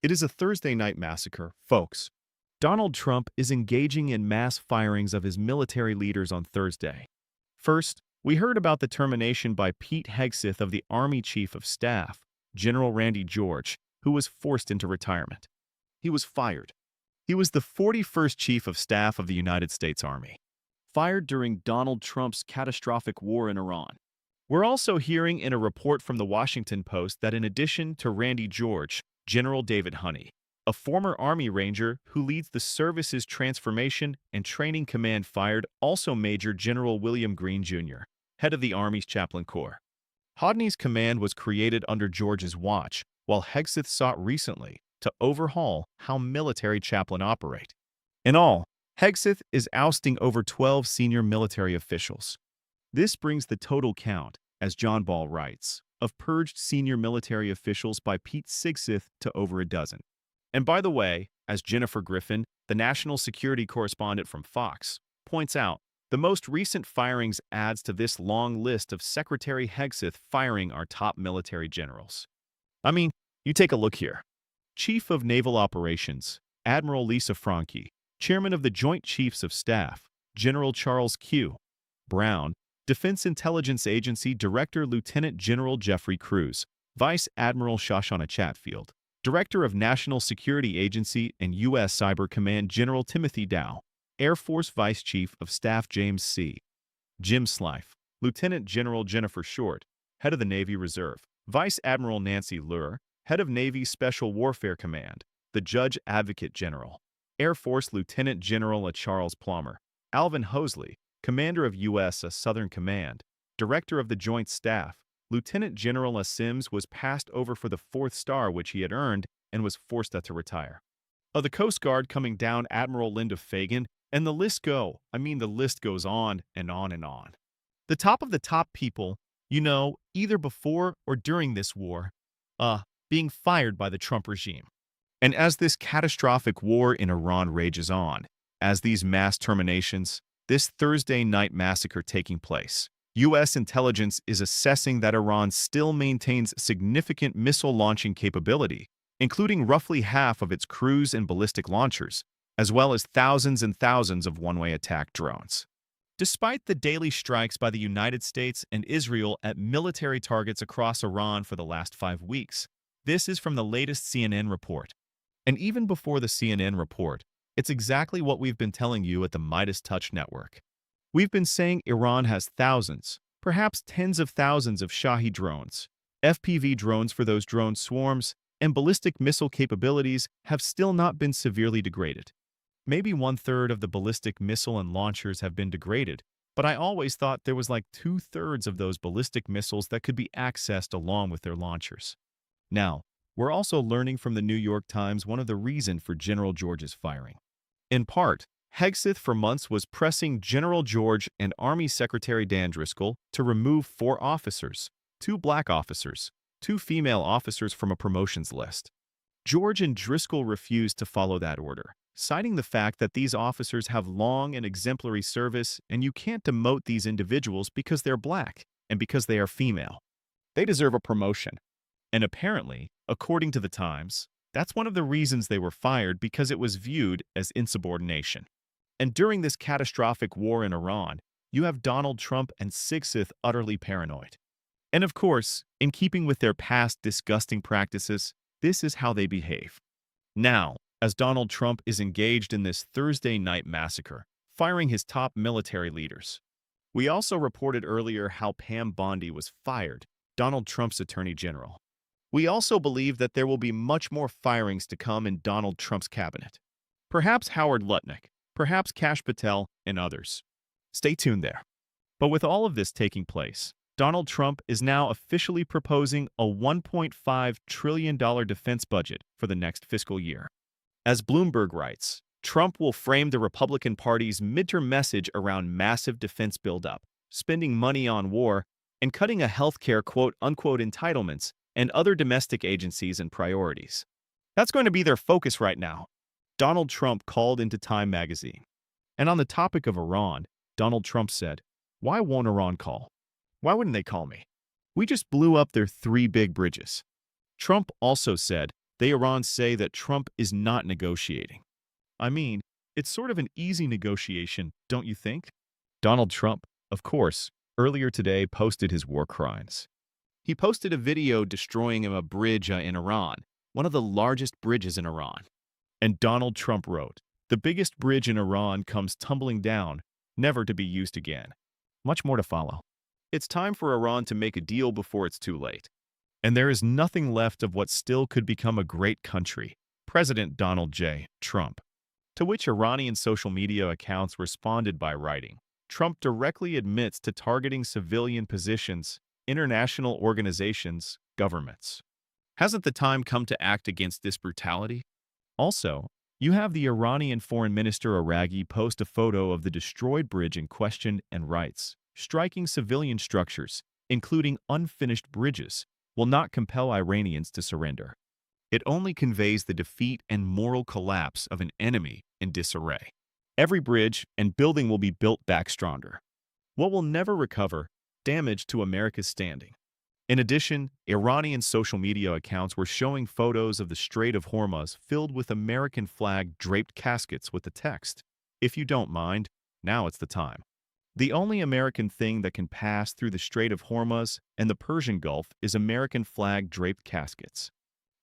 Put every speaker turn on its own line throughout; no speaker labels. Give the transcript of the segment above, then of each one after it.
It is a Thursday night massacre, folks. Donald Trump is engaging in mass firings of his military leaders on Thursday. First, we heard about the termination by Pete Hegseth of the Army Chief of Staff, General Randy George, who was forced into retirement. He was fired. He was the 41st Chief of Staff of the United States Army, fired during Donald Trump's catastrophic war in Iran. We're also hearing in a report from the Washington Post that in addition to Randy George, General David Honey, a former Army Ranger who leads the service's transformation and training command, fired also Major General William Green Jr., head of the Army's Chaplain Corps. Hodney's command was created under George's watch, while Hegseth sought recently to overhaul how military chaplain operate. In all, Hegseth is ousting over 12 senior military officials. This brings the total count, as John Ball writes, of purged senior military officials by Pete Hegseth to over a dozen. And by the way, as Jennifer Griffin, the national security correspondent from Fox, points out, the most recent firings adds to this long list of Secretary Hegseth firing our top military generals. I mean, you take a look here. Chief of Naval Operations, Admiral Lisa Franke, Chairman of the Joint Chiefs of Staff, General Charles Q. Brown, Defense Intelligence Agency Director Lieutenant General Jeffrey Cruz, Vice Admiral Shoshana Chatfield, Director of National Security Agency and U.S. Cyber Command General Timothy Dow, Air Force Vice Chief of Staff James C. Jim Slife, Lieutenant General Jennifer Short, Head of the Navy Reserve, Vice Admiral Nancy Luer, Head of Navy Special Warfare Command, the Judge Advocate General, Air Force Lieutenant General Charles Plummer, Alvin Hosley, Commander of U.S. Southern Command, Director of the Joint Staff, Lieutenant General Sims was passed over for the 4th star which he had earned and was forced to retire. Of the Coast Guard coming down, Admiral Linda Fagan, and the list goes on and on and on. The top of the top people, either before or during this war, being fired by the Trump regime. And as this catastrophic war in Iran rages on, as these mass terminations, this Thursday night massacre taking place, U.S. intelligence is assessing that Iran still maintains significant missile launching capability, including roughly half of its cruise and ballistic launchers, as well as thousands and thousands of one-way attack drones. Despite the daily strikes by the United States and Israel at military targets across Iran for the last 5 weeks, this is from the latest CNN report. And even before the CNN report, it's exactly what we've been telling you at the MeidasTouch network. We've been saying Iran has thousands, perhaps tens of thousands of Shahed drones, FPV drones for those drone swarms, and ballistic missile capabilities have still not been severely degraded. Maybe 1/3 of the ballistic missile and launchers have been degraded, but I always thought there was like 2/3 of those ballistic missiles that could be accessed along with their launchers. Now, we're also learning from the New York Times one of the reasons for General George's firing. In part, Hegseth for months was pressing General George and Army Secretary Dan Driscoll to remove 4 officers, 2 black officers, 2 female officers from a promotions list. George and Driscoll refused to follow that order, citing the fact that these officers have long and exemplary service and you can't demote these individuals because they're black and because they are female. They deserve a promotion. And apparently, according to the Times, that's one of the reasons they were fired, because it was viewed as insubordination. And during this catastrophic war in Iran, you have Donald Trump and Hegseth utterly paranoid. And of course, in keeping with their past disgusting practices, this is how they behave. Now, as Donald Trump is engaged in this Thursday night massacre, firing his top military leaders. We also reported earlier how Pam Bondi was fired, Donald Trump's Attorney General. We also believe that there will be much more firings to come in Donald Trump's cabinet. Perhaps Howard Lutnick, perhaps Kash Patel, and others. Stay tuned there. But with all of this taking place, Donald Trump is now officially proposing a $1.5 trillion defense budget for the next fiscal year. As Bloomberg writes, Trump will frame the Republican Party's midterm message around massive defense buildup, spending money on war, and cutting a healthcare quote-unquote entitlements and other domestic agencies and priorities. That's going to be their focus right now, Donald Trump called into Time magazine. And on the topic of Iran, Donald Trump said, "Why won't Iran call? Why wouldn't they call me? We just blew up their 3 big bridges." Trump also said, They Iran say that Trump is not negotiating. I mean, it's sort of an easy negotiation, don't you think? Donald Trump, of course, earlier today posted his war crimes. He posted a video destroying a bridge in Iran, one of the largest bridges in Iran. And Donald Trump wrote, "The biggest bridge in Iran comes tumbling down, never to be used again." Much more to follow. It's time for Iran to make a deal before it's too late. And there is nothing left of what still could become a great country, President Donald J. Trump. To which Iranian social media accounts responded by writing, Trump directly admits to targeting civilian positions, international organizations, governments. Hasn't the time come to act against this brutality? Also, you have the Iranian Foreign Minister Araghi post a photo of the destroyed bridge in question and writes, striking civilian structures, including unfinished bridges, will not compel Iranians to surrender. It only conveys the defeat and moral collapse of an enemy in disarray. Every bridge and building will be built back stronger. What will never recover? Damage to America's standing. In addition, Iranian social media accounts were showing photos of the Strait of Hormuz filled with American flag-draped caskets with the text, "If you don't mind, now it's the time." The only American thing that can pass through the Strait of Hormuz and the Persian Gulf is American flag-draped caskets.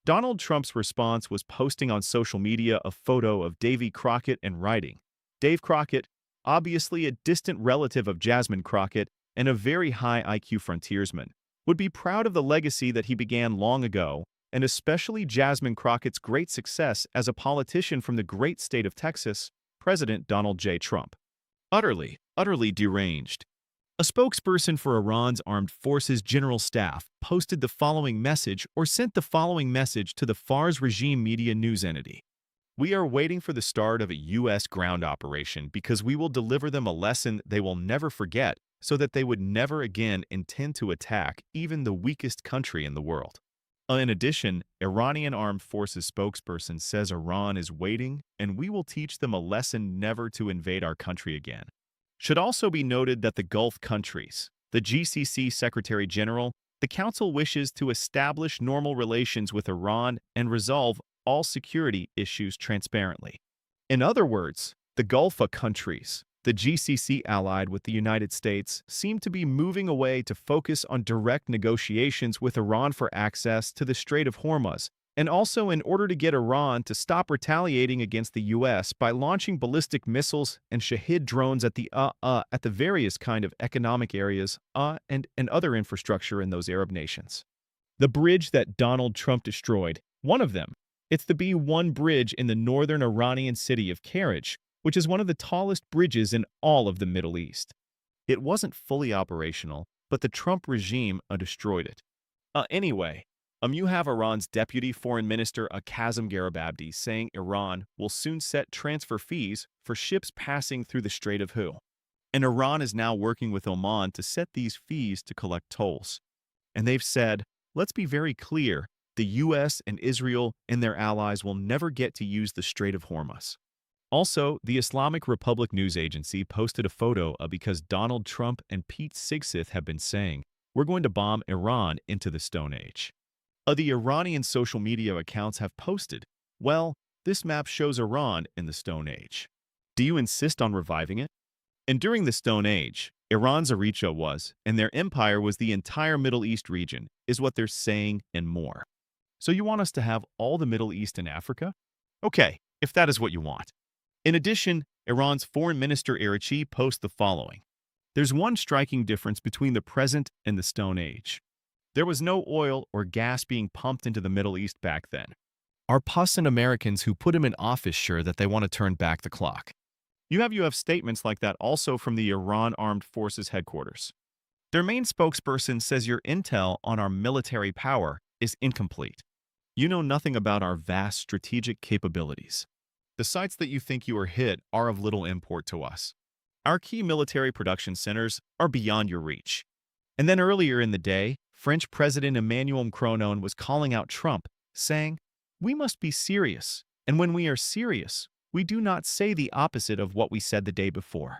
Donald Trump's response was posting on social media a photo of Davy Crockett and writing, "Dave Crockett, obviously a distant relative of Jasmine Crockett and a very high IQ frontiersman, would be proud of the legacy that he began long ago, and especially Jasmine Crockett's great success as a politician from the great state of Texas, President Donald J. Trump." Utterly deranged. A spokesperson for Iran's Armed Forces General Staff posted the following message or sent the following message to the Fars regime media news entity. "We are waiting for the start of a U.S. ground operation because we will deliver them a lesson they will never forget so that they would never again intend to attack even the weakest country in the world." In addition, Iranian Armed Forces spokesperson says Iran is waiting and we will teach them a lesson never to invade our country again. Should also be noted that the Gulf countries, the GCC Secretary General, the Council wishes to establish normal relations with Iran and resolve all security issues transparently. In other words, the Gulf countries, the GCC allied with the United States, seem to be moving away to focus on direct negotiations with Iran for access to the Strait of Hormuz, and also in order to get Iran to stop retaliating against the U.S. by launching ballistic missiles and Shahid drones at the various kind of economic areas and other infrastructure in those Arab nations. The bridge that Donald Trump destroyed, one of them, it's the B1 bridge in the northern Iranian city of Karaj, which is one of the tallest bridges in all of the Middle East. It wasn't fully operational, but the Trump regime destroyed it. Anyway, you have Iran's Deputy Foreign Minister Kazem Garibabdi saying Iran will soon set transfer fees for ships passing through the Strait of Hormuz. And Iran is now working with Oman to set these fees to collect tolls. And they've said, let's be very clear, the U.S. and Israel and their allies will never get to use the Strait of Hormuz. Also, the Islamic Republic News Agency posted a photo because Donald Trump and Pete Hegseth have been saying, we're going to bomb Iran into the Stone Age. The Iranian social media accounts have posted, well, this map shows Iran in the Stone Age. Do you insist on reviving it? And during the Stone Age, Iran's Aricha was, and their empire was the entire Middle East region, is what they're saying and more. So you want us to have all the Middle East and Africa? Okay, if that is what you want. In addition, Iran's Foreign Minister Araghchi posts the following. There's one striking difference between the present and the Stone Age. There was no oil or gas being pumped into the Middle East back then. Are pussant Americans who put him in office sure that they want to turn back the clock? You have statements like that also from the Iran Armed Forces headquarters. Their main spokesperson says your intel on our military power is incomplete. You know nothing about our vast strategic capabilities. The sites that you think you are hit are of little import to us. Our key military production centers are beyond your reach. And then earlier in the day, French President Emmanuel Macron was calling out Trump, saying, we must be serious, and when we are serious, we do not say the opposite of what we said the day before.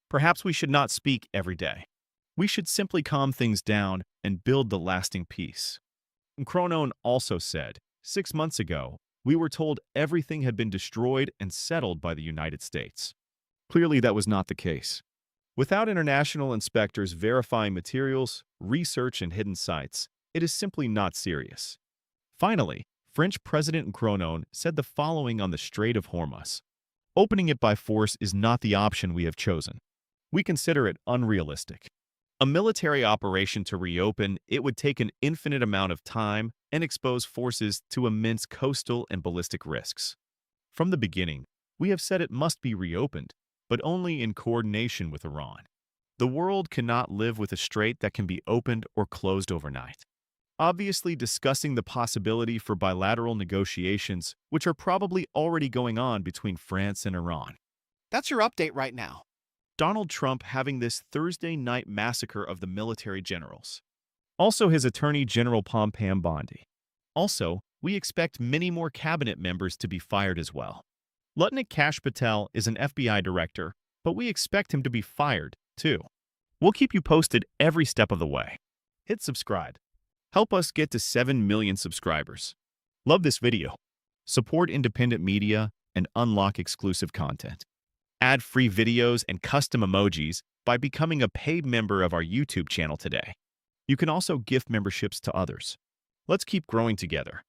Perhaps we should not speak every day. We should simply calm things down and build the lasting peace. Macron also said, 6 months ago, we were told everything had been destroyed and settled by the United States. Clearly, that was not the case. Without international inspectors verifying materials, research, and hidden sites, it is simply not serious. Finally, French President Macron said the following on the Strait of Hormuz: "Opening it by force is not the option we have chosen. We consider it unrealistic. A military operation to reopen it would take an infinite amount of time and expose forces to immense coastal and ballistic risks. From the beginning, we have said it must be reopened, but only in coordination with Iran. The world cannot live with a strait that can be opened or closed overnight." Obviously discussing the possibility for bilateral negotiations, which are probably already going on between France and Iran.
That's your update right now.
Donald Trump having this Thursday night massacre of the military generals. Also his Attorney General Pompam Bondi. Also, we expect many more cabinet members to be fired as well. Lieutenant Kash Patel is an FBI director, but we expect him to be fired, too. We'll keep you posted every step of the way. Hit subscribe. Help us get to 7 million subscribers. Love this video. Support independent media and unlock exclusive content. Add free videos and custom emojis by becoming a paid member of our YouTube channel today. You can also gift memberships to others. Let's keep growing together.